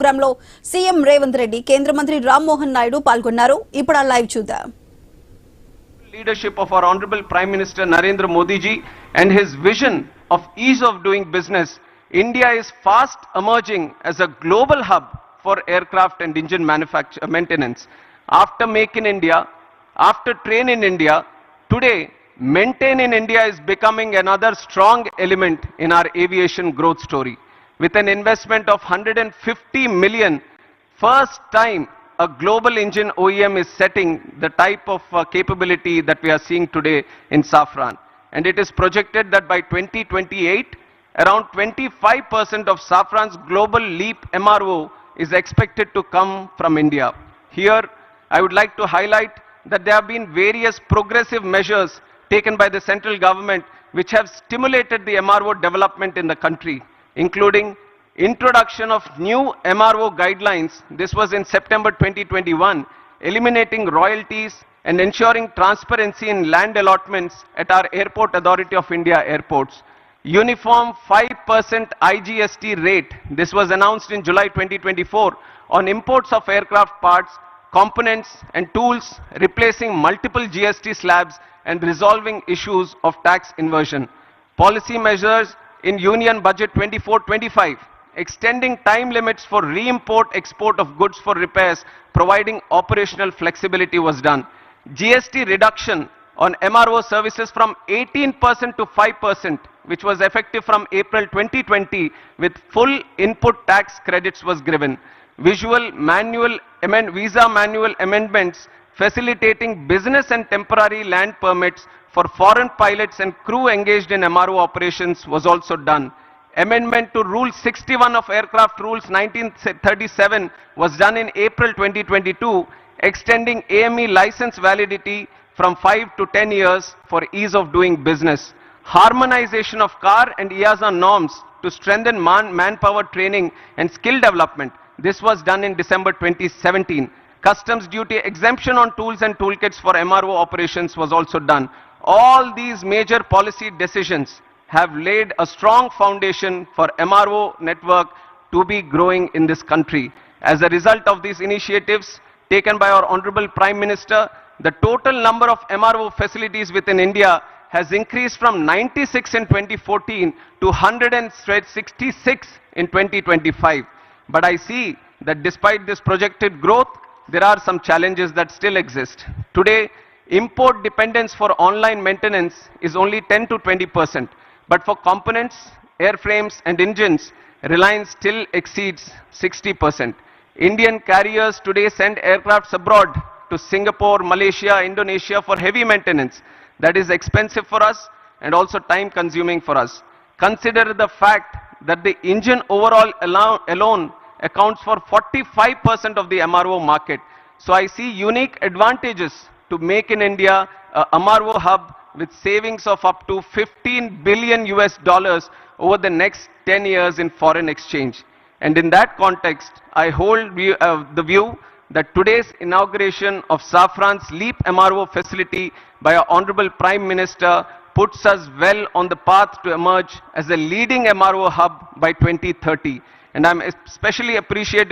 ప్రోగ్రాంలో సీఎం రేవంత్ రెడ్డి కేంద్ర మంత్రి రామ్మోహన్ నాయుడు పాల్గొన్నారు. ఇప్పుడు ఆ లైవ్ చూద్దాం. Leadership of our Honorable Prime Minister Narendra Modi ji and his vision of ease of doing business, India is fast emerging as a global hub for aircraft and engine maintenance. After Make in India, after Train in India, today Maintain in India is becoming another strong element in our aviation growth story. With an investment of 150 million, first time a global engine OEM is setting the type of capability that we are seeing today in Safran. And it is projected that by 2028, around 25% of Safran's global LEAP MRO is expected to come from India. Here, I would like to highlight that there have been various progressive measures taken by the central government which have stimulated the MRO development in the country, including introduction of new MRO guidelines. This was in September 2021, eliminating royalties and ensuring transparency in land allotments at our Airport Authority of India airports. Uniform 5% IGST rate, this was announced in July 2024, on imports of aircraft parts, components and tools, replacing multiple GST slabs and resolving issues of tax inversion. Policy measures in Union Budget 24-25, extending time limits for re-import-export of goods for repairs, providing operational flexibility was done. GST reduction on MRO services from 18% to 5%, which was effective from April 2020, with full input tax credits was given. Visa manual amendments facilitating business and temporary land permits for foreign pilots and crew engaged in MRO operations was also done. Amendment to Rule 61 of Aircraft Rules 1937 was done in April 2022, extending AME license validity from 5 to 10 years for ease of doing business. Harmonization of CAR and EASA norms to strengthen manpower training and skill development. This was done in December 2017. Customs duty exemption on tools and toolkits for MRO operations was also done. All these major policy decisions have laid a strong foundation for MRO network to be growing in this country. As a result of these initiatives taken by our Honorable Prime Minister, the total number of MRO facilities within India has increased from 96 in 2014 to 166 in 2025. But I see that despite this projected growth, there are some challenges that still exist. Today, import dependence for online maintenance is only 10 to 20%. But for components, airframes and engines, reliance still exceeds 60%. Indian carriers today send aircrafts abroad to Singapore, Malaysia, Indonesia for heavy maintenance. That is expensive for us and also time consuming for us. Consider the fact that the engine overall alone accounts for 45% of the MRO market. So I see unique advantages to make in India a MRO hub with savings of up to 15 billion US dollars over the next 10 years in foreign exchange. And in that context, I hold the view that today's inauguration of Safran's LEAP MRO facility by our Honorable Prime Minister puts us well on the path to emerge as a leading MRO hub by 2030. And I'm especially appreciative